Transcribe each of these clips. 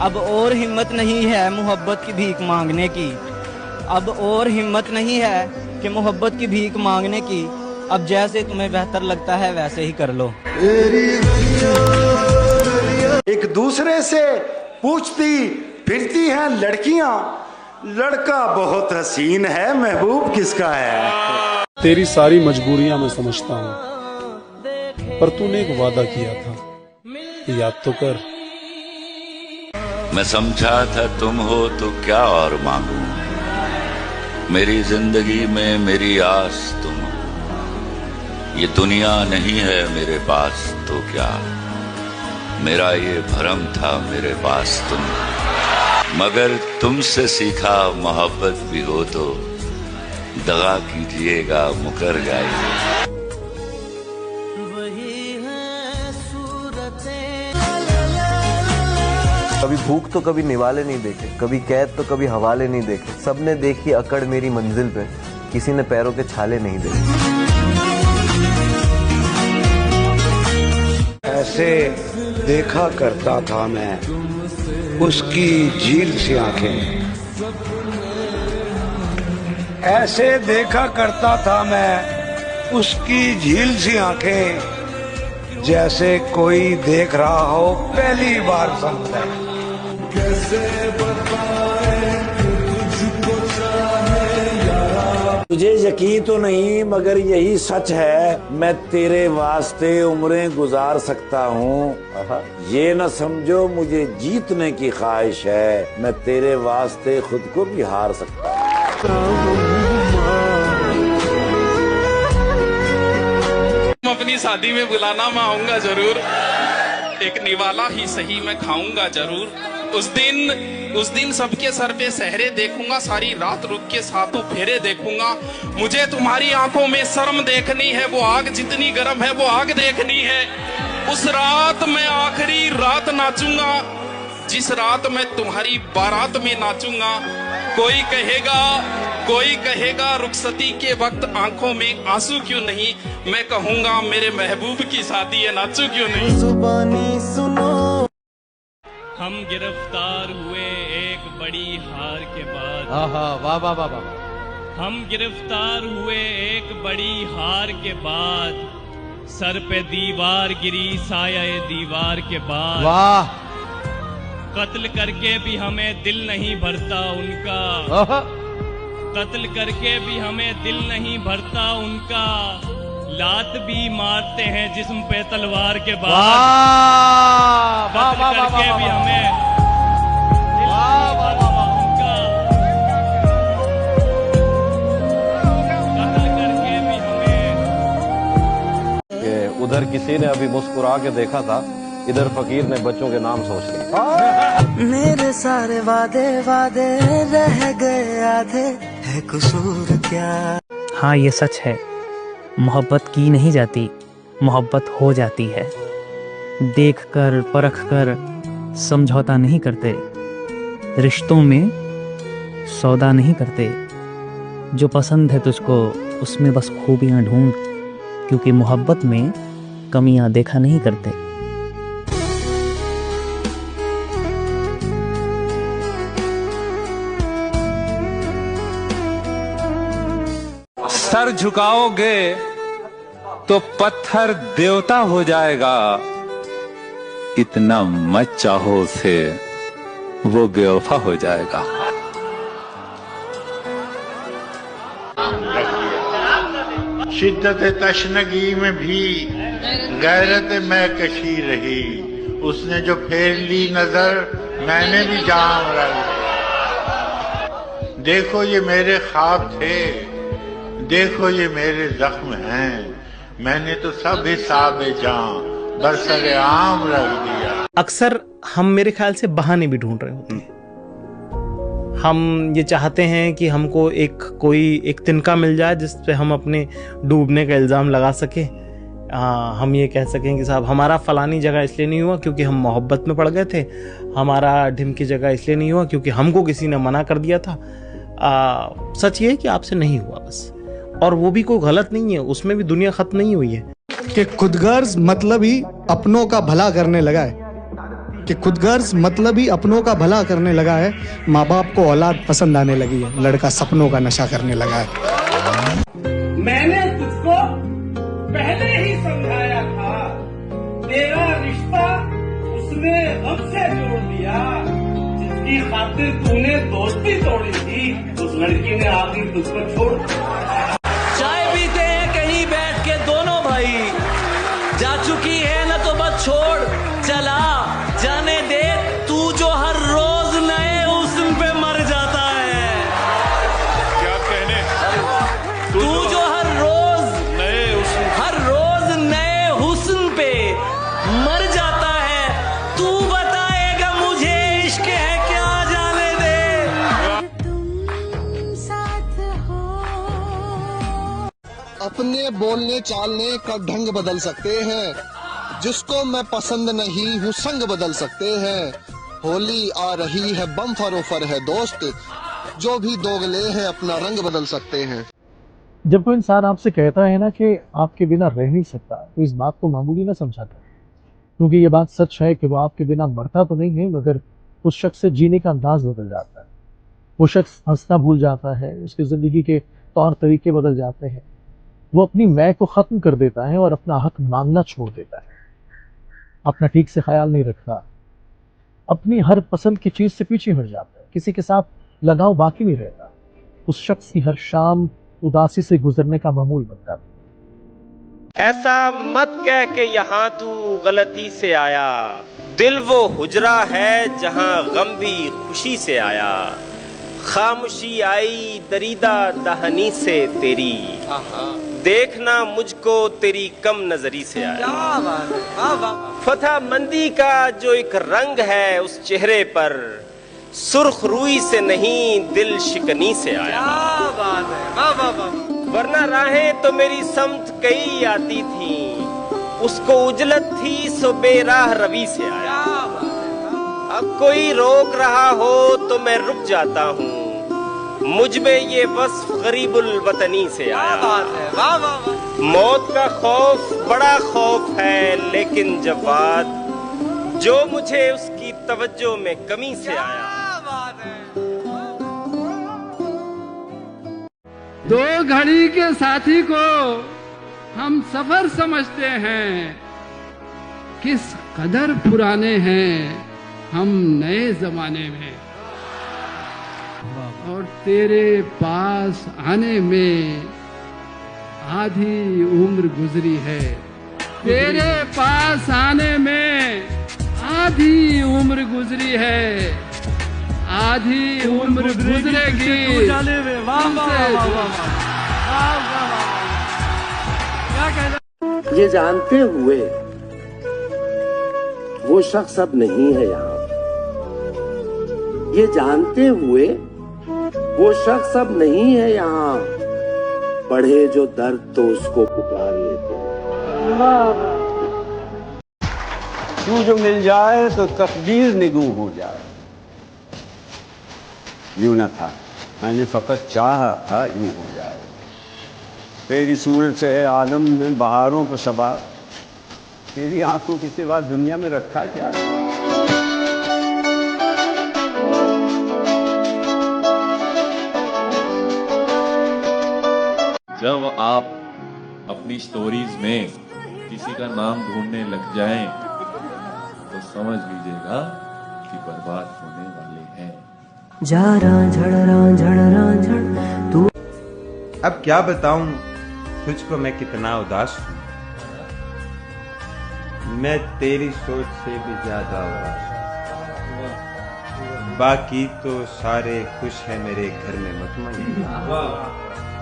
अब और हिम्मत नहीं है मोहब्बत की भीख मांगने की। अब और हिम्मत नहीं है कि मोहब्बत की भीख मांगने की। अब जैसे तुम्हें बेहतर लगता है वैसे ही कर लो। एक दूसरे से पूछती फिरती हैं लड़कियां, लड़का बहुत हसीन है, महबूब किसका है। तेरी सारी मजबूरियां मैं समझता हूँ, पर तूने एक वादा किया था, याद तो कर। मैं समझा था तुम हो तो क्या और मांगू, मेरी जिंदगी में मेरी आस तुम हो। ये दुनिया नहीं है मेरे पास तो क्या, मेरा ये भरम था मेरे पास तुम हो। मगर तुमसे सीखा मोहब्बत भी हो तो दगा कीजिएगा मुकर जाइए। कभी भूख तो कभी निवाले नहीं देखे, कभी कैद तो कभी हवाले नहीं देखे। सबने देखी अकड़ मेरी मंजिल पे, किसी ने पैरों के छाले नहीं देखे। ऐसे देखा करता था मैं उसकी झील सी आंखें, ऐसे देखा करता था मैं उसकी झील सी आंखें, जैसे कोई देख रहा हो पहली बार सामने। तुझे यकीन तो नहीं मगर यही सच है, मैं तेरे वास्ते उम्रें गुजार सकता हूँ। ये न समझो मुझे जीतने की ख्वाहिश है, मैं तेरे वास्ते खुद को भी हार सकता हूँ। अपनी शादी में बुलाना मैं आऊंगा जरूर, एक निवाला ही सही मैं खाऊंगा जरूर। उस दिन सबके सर पे सहरे देखूंगा, सारी रात रुक के सातों फेरे देखूंगा। मुझे तुम्हारी आंखों में शर्म देखनी है, वो आग जितनी गर्म है वो आग देखनी है। उस रात मैं आखिरी रात नाचूंगा, जिस रात मैं तुम्हारी बारात में नाचूंगा। कोई कहेगा रुखसती के वक्त आंखों में आंसू क्यों नहीं, मैं कहूंगा मेरे महबूब की शादी है नाचू क्यों नहीं। जुबानी सुनो। हम गिरफ्तार हुए एक बड़ी हार के बाद। वाह वाह वाह वाह। हम गिरफ्तार हुए एक बड़ी हार के बाद, सर पे दीवार गिरी साये दीवार के बाद। वाह। कत्ल करके भी हमें दिल नहीं भरता उनका, कत्ल करके भी हमें दिल नहीं भरता उनका। लात भी मारते हैं जिस्म पे तलवार के बाद, कत्ल करके भी हमें दिल नहीं भरता उनका, कत्ल करके भी हमें। उधर किसी ने अभी मुस्कुरा के देखा था, इधर फकीर ने बच्चों के नाम सोच लिया। मेरे सारे वादे वादे रह गए आधे, है कसूर क्या। हाँ ये सच है, मोहब्बत की नहीं जाती, मोहब्बत हो जाती है। देख कर परख कर समझौता नहीं करते, रिश्तों में सौदा नहीं करते। जो पसंद है तुझको उसमें बस खूबियाँ ढूंढ, क्योंकि मोहब्बत में कमियां देखा नहीं करते। सर झुकाओगे तो पत्थर देवता हो जाएगा, इतना मत चाहो उसे वो बेवफा हो जाएगा। शिद्दत तशनगी में भी गैरत मैं कशी रही, उसने जो फेर ली नजर मैंने भी जाम रही। देखो ये मेरे ख्वाब थे, देखो ये मेरे जख्म हैं, मैंने तो सब हिसाब जान बरसरे आम रख दिया। अक्सर हम मेरे ख्याल से बहाने भी ढूंढ रहे होते हैं। हम ये चाहते हैं कि हमको एक तिनका मिल जाए जिस पे हम अपने डूबने का इल्ज़ाम लगा सकें। हम ये कह सकें कि साहब हमारा फलानी जगह इसलिए नहीं हुआ क्योंकि हम मोहब्बत में पड़ गए थे, हमारा ढिमकी जगह इसलिए नहीं हुआ क्योंकि हमको किसी ने मना कर दिया था। सच ये है कि आपसे नहीं हुआ बस, और वो भी कोई गलत नहीं है, उसमें भी दुनिया खत्म नहीं हुई है। कि खुदगर्ज मतलब ही अपनों का भला करने लगा है, कि खुदगर्ज मतलबी अपनों का भला करने लगा है, माँ बाप को औलाद पसंद आने लगी है, लड़का सपनों का नशा करने लगा है। मैंने तुझको पहले ही समझाया था, तेरा रिश्ता उसने हमसे जोड़ दिया। जिसकी खातिर तूने दोस्ती तोड़ी थी, उस लड़की ने आखिर तुझको छोड़ दिया। चाय पीते हैं कहीं बैठ के दोनों भाई, जा चुकी है ना तो बस छोड़, चला जाने दे तू जो हर रोज नए हुस्न पे मर जाता है। क्या कहने? तू जो हर रोज नए हुस्न पे मर जाता है, तू बताएगा मुझे इश्क है क्या, जाने दे। अपने बोलने चालने का ढंग बदल सकते हैं, जिसको मैं पसंद नहीं हूँ संग बदल सकते हैं। होली आ रही है बम फरोफर है दोस्त, जो भी दोगले हैं अपना रंग बदल सकते हैं। जब कोई इंसान आपसे कहता है ना कि आपके बिना रह नहीं सकता, तो इस बात को मामूली ना समझाता, क्योंकि ये बात सच है कि वो आपके बिना मरता तो नहीं है, मगर उस शख्स से जीने का अंदाज बदल जाता है। वो शख्स हंसना भूल जाता है, उसकी ज़िंदगी के तौर तरीके बदल जाते हैं, वो अपनी मैं को ख़त्म कर देता है और अपना हक मांगना छोड़ देता है, अपना ठीक से ख्याल नहीं रखता, अपनी हर पसंद की चीज़ से पीछे हट जाता है, किसी के साथ लगाव बाकी नहीं रहता। उस शख्स की हर शाम उदासी से गुजरने का मामूल बनता है। ऐसा मत कह के यहाँ तू गलती से आया, दिल वो हुजरा है जहाँ गम भी खुशी से आया। खामोशी आई दरीदा दहनी से तेरी, देखना मुझको तेरी कम नजरी से आया। फतह मंदी का जो एक रंग है उस चेहरे पर, सुर्ख रुई से नहीं दिल शिकनी से आया। वरना राहें तो मेरी समत कई आती थी, उसको उजलत थी सो बेराह रवि से आया। अब कोई रोक रहा हो तो मैं रुक जाता हूँ, मुझ में ये वस्फ गरीबुल वतनी से आया। मौत का खौफ बड़ा खौफ है, लेकिन जवाद जो मुझे उसकी तवज्जो में कमी से आया। दो घड़ी के साथी को हम सफर समझते हैं, किस कदर पुराने हैं हम नए जमाने में। और तेरे पास आने में आधी उम्र गुजरी है, तेरे पास आने में आधी उम्र गुजरी है, आधी उम्र गुजरेगी ये जानते हुए वो शख्स अब नहीं है यहाँ, ये जानते हुए वो शख्स अब नहीं है यहाँ, पढ़े जो दर्द तो उसको पुकार लेते। तू जो मिल जाए तो तकदीर निगू हो जाए, यूं न था मैंने फकत चाहा था यूं हो जाए। तेरी सूरत से आलम में बहारों पर सबा, तेरी आंखों के सिवा दुनिया में रखा क्या। जब आप अपनी स्टोरीज में किसी का नाम ढूंढने लग जाएं, तो समझ लीजिएगा कि बर्बाद होने वाले हैं। तू अब क्या बताऊं तुझको मैं कितना उदास हूं, मैं तेरी सोच से भी ज्यादा उदास हूं। बाकी तो सारे खुश है मेरे घर में मुतमईन,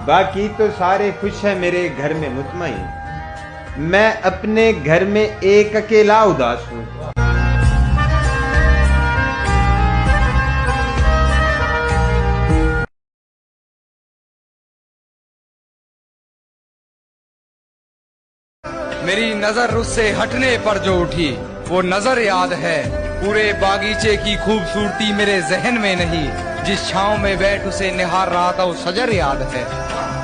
बाकी तो सारे खुश है मेरे घर में मुतमईन, मैं अपने घर में एक अकेला उदास हूं। मेरी नजर उससे हटने पर जो उठी वो नजर याद है, पूरे बागीचे की खूबसूरती मेरे जहन में नहीं। जिस छांव में बैठ उसे निहार रहा था वो सजर याद है,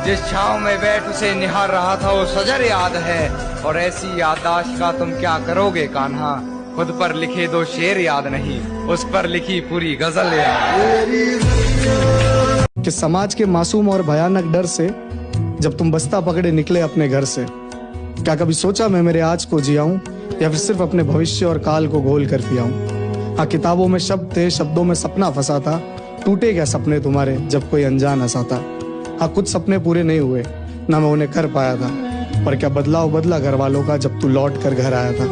जिस छांव में बैठ उसे निहार रहा था वो सजर याद है। और ऐसी याददाश्त का तुम क्या करोगे कान्हा, खुद पर लिखे 2 शेर याद नहीं, उस पर लिखी पूरी गजल याद। कि समाज के मासूम और भयानक डर से जब तुम बस्ता पकड़े निकले अपने घर से, क्या कभी सोचा मैं मेरे आज को जियाऊं या फिर सिर्फ अपने भविष्य और काल को घोल कर पियाऊं? हाँ, किताबों में शब्द थे, शब्दों में सपना फंसा था, टूटे क्या सपने तुम्हारे जब कोई अनजान हंसा था। हाँ, कुछ सपने पूरे नहीं हुए, ना मैं उन्हें कर पाया था, पर क्या बदलाव बदला घर वालों का जब तू लौट कर घर आया था।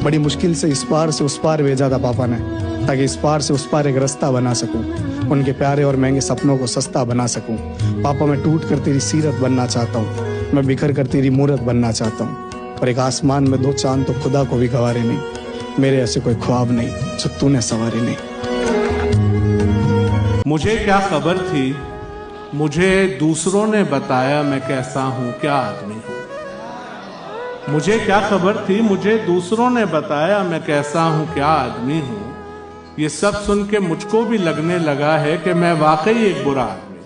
बड़ी मुश्किल से इस पार से उस पार भेजा था पापा ने, ताकि इस पार से उस पार एक रास्ता बना सकूं, उनके प्यारे और महंगे सपनों को सस्ता बना सकूं। पापा, मैं टूट कर तेरी सीरत बनना चाहता हूँ, मैं बिखर कर तेरी मूरत बनना चाहता हूँ, पर एक आसमान में 2 चांद तो खुदा को भी गवारे नहीं। मेरे ऐसे कोई ख्वाब नहीं जो तूने सवारे नहीं। मुझे क्या खबर थी, मुझे दूसरों ने बताया मैं कैसा हूँ, क्या आदमी हूँ। मुझे क्या खबर थी, मुझे दूसरों ने बताया मैं कैसा हूँ, क्या आदमी हूँ। ये सब सुन के मुझको भी लगने लगा है कि मैं वाकई एक बुरा आदमी।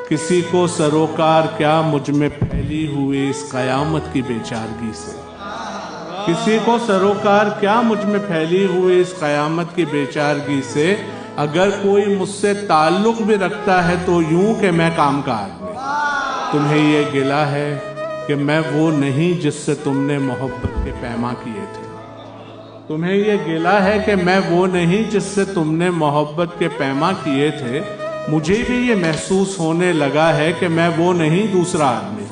किसी को सरोकार क्या मुझ में फैली हुई इस कयामत की बेचारगी से। किसी को सरोकार क्या मुझ में फैली हुई इस कयामत की बेचारगी से। अगर कोई मुझसे ताल्लुक भी रखता है तो यूं कि मैं काम का आदमी। तुम्हें ये गिला है कि मैं वो नहीं जिससे तुमने मोहब्बत के पैमा किए थे। तुम्हें ये गिला है कि मैं वो नहीं जिससे तुमने मोहब्बत के पैमा किए थे। मुझे भी ये महसूस होने लगा है कि मैं वो नहीं दूसरा आदमी।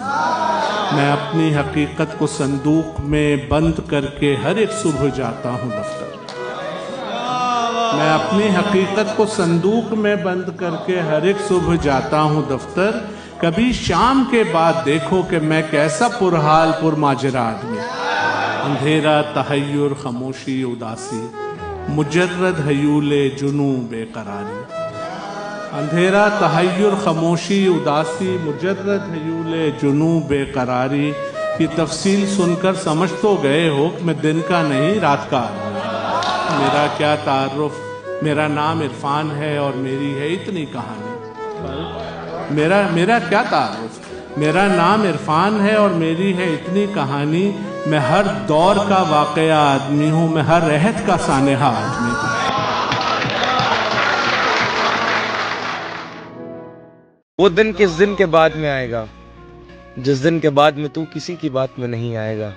मैं अपनी हकीकत को संदूक में बंद करके हर एक सुबह जाता हूँ दफ्तर। मैं अपनी हकीकत को संदूक में बंद करके हर एक सुबह जाता हूँ दफ्तर। कभी शाम के बाद देखो कि मैं कैसा पुरहाल पुरमाजरा आदमी। अंधेरा तहय्युर खामोशी उदासी मुजर्रद हयूले जुनू बेकरारी। अंधेरा तहय्युर खामोशी उदासी मुजर्रद हयूले जुनू बेकरारी की तफसील सुनकर समझ तो गए हो कि मैं दिन का नहीं रात का आदमी। मेरा क्या तारुफ, मेरा नाम इरफान है और मेरी है इतनी कहानी। मेरा क्या तारुफ, मेरा नाम इरफान है और मेरी है इतनी कहानी। मैं हर दौर का वाकया आदमी हूँ, मैं हर रहत का सानेहा आदमी हूँ। वो दिन किस दिन के बाद में आएगा, जिस दिन के बाद में तू किसी की बात में नहीं आएगा।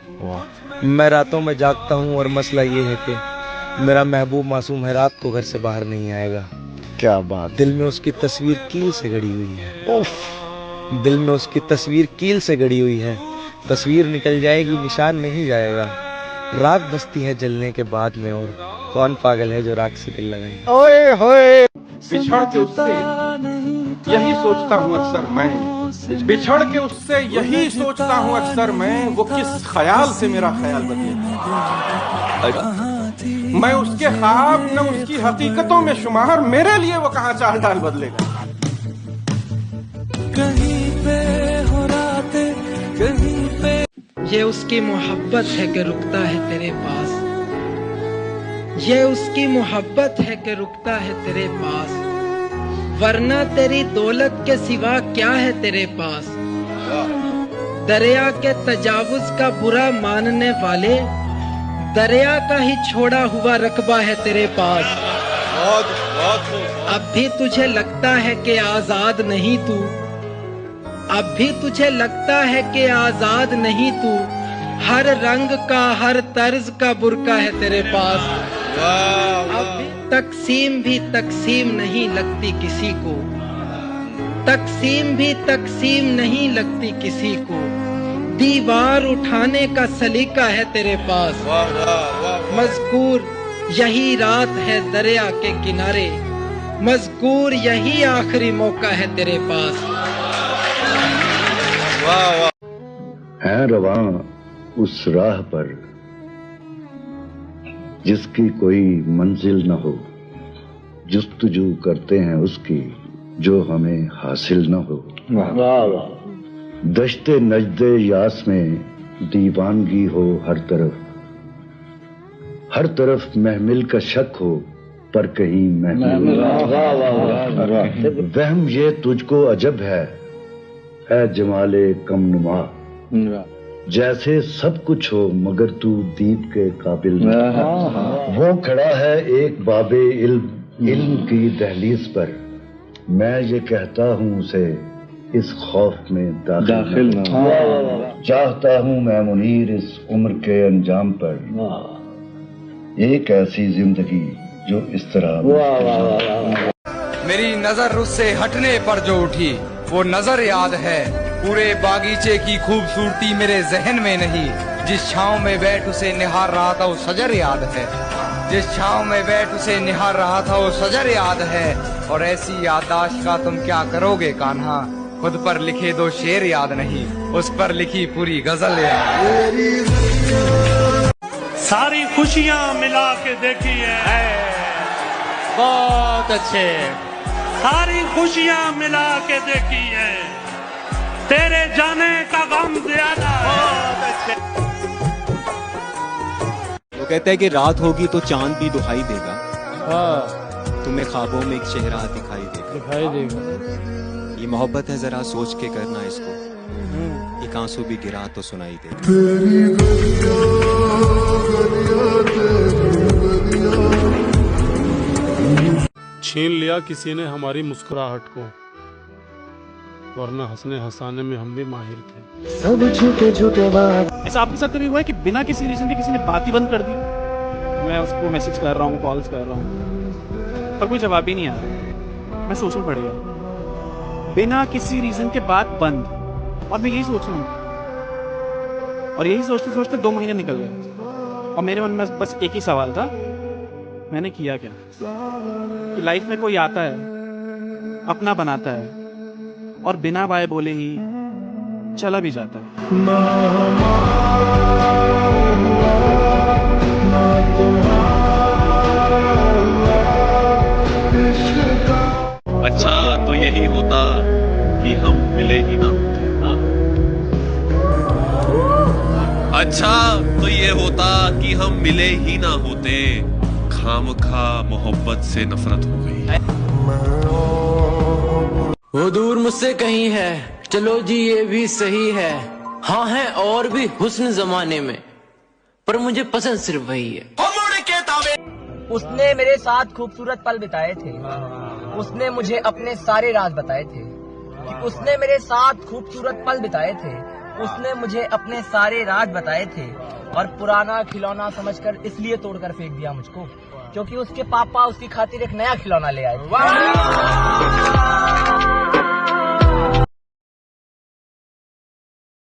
मैं रातों में जागता हूँ और मसला ये है कि मेरा महबूब मासूम है, रात को घर से बाहर नहीं आएगा। क्या बात। दिल में उसकी तस्वीर कील से गड़ी हुई है। दिल में उसकी तस्वीर कील से गड़ी हुई है। तस्वीर निकल जाएगी, निशान नहीं जाएगा। राख बसती है जलने के बाद में, और कौन पागल है जो राख से दिल लगाए। ओए होए बिछड़ के उससे यही सोचता हूँ अक्सर मैं, बिछड़ के उससे यही सोचता हूँ अक्सर मैं, वो किस ख्याल से मेरा ख्याल बदलेगा। मैं उसके ख्वाब न उसकी हकीकतों में शुमार, मेरे लिए वो कहाँ चाल डाल बदलेगा। कहीं पे हो राते कहीं पे, ये उसकी मोहब्बत है कि रुकता है तेरे पास। ये उसकी मोहब्बत है कि रुकता है तेरे पास, वरना तेरी दौलत के सिवा क्या है तेरे पास। दरिया के तजावुज का बुरा मानने वाले, दरिया का ही छोड़ा हुआ रकबा है तेरे पास। अब भी तुझे लगता है कि आजाद नहीं तू, अब भी तुझे लगता है कि आजाद नहीं तू। हर रंग का हर तर्ज का बुरका है तेरे पास। अब भी तकसीम भी तकसीम नहीं लगती किसी को, तकसीम भी तकसीम नहीं लगती किसी को। दीवार उठाने का सलीका है तेरे पास। मज़कूर यही रात है दरिया के किनारे, मज़कूर यही आखिरी मौका है तेरे पास। है रवां उस राह पर जिसकी कोई मंजिल न हो, जुस्तजू करते हैं उसकी जो हमें हासिल न हो। दश्ते नजदे यास में दीवानगी हो हर तरफ महमिल का शक हो, पर कहीं महमिल। वहम ये तुझको अजब है जमाले कमनुमा, जैसे सब कुछ हो मगर तू दीप के काबिल नहीं। वो खड़ा है एक बाबे इल्म की दहलीज पर, मैं ये कहता हूँ उसे इस खौफ में दाखिल न हो। चाहता हूँ मैं मुनीर इस उम्र के अंजाम पर एक ऐसी जिंदगी जो इस तरह। मेरी नजर उससे हटने पर जो उठी वो नजर याद है, पूरे बागीचे की खूबसूरती मेरे जहन में नहीं। जिस छांव में बैठ उसे निहार रहा था वो सजर याद है, जिस छांव में बैठ उसे निहार रहा था वो सजर याद है। और ऐसी याददाश्त का तुम क्या करोगे कान्हा, खुद पर लिखे दो शेर याद नहीं, उस पर लिखी पूरी गजल याद। सारी खुशियां मिला के देखी है, बहुत अच्छे। सारी खुशियां मिला के देखी है, तेरे जाने का गम ज्यादा। बहुत अच्छे। वो कहते हैं कि रात होगी तो चांद भी दुहाई देगा, तुम्हें ख्वाबों में एक चेहरा दिखाई देगा। ये मोहब्बत है, जरा सोच के करना इसको, एक आंसू भी गिरा तो सुनाई देगा। छीन लिया किसी ने हमारी मुस्कुराहट को, वरना हंसने हंसाने में हम भी माहिर थे। सब झूठे झूठे बात। ऐसा आपके साथ कभी हुआ है कि बिना किसी रीजन के किसी ने बात ही बंद कर दी? मैं उसको मैसेज कर रहा हूँ, कॉल्स कर रहा हूँ, पर कोई जवाब ही नहीं आ रहा। मैं सोचना पड़ेगा, बिना किसी रीजन के बात बंद, और मैं यही सोच रहा हूँ। और यही सोचते सोचते 2 महीने निकल गए, और मेरे मन में बस एक ही सवाल था, मैंने किया क्या? कि लाइफ में कोई आता है, अपना बनाता है, और बिना बाय बोले ही चला भी जाता है। अच्छा तो यही होता कि हम मिले ही ना होते। अच्छा तो ये होता कि हम मिले ही ना होते, खामखा मोहब्बत से नफरत हो गई। वो दूर मुझसे कहीं है, चलो जी ये भी सही है। हाँ है और भी हुस्न जमाने में, पर मुझे पसंद सिर्फ वही है। उसने मेरे साथ खूबसूरत पल बिताए थे, उसने मुझे अपने सारे राज बताए थे। कि उसने मेरे साथ खूबसूरत पल बिताए थे, उसने मुझे अपने सारे राज बताए थे। और पुराना खिलौना समझकर इसलिए तोड़कर फेंक दिया मुझको, क्योंकि उसके पापा उसकी खातिर एक नया खिलौना ले आए थे।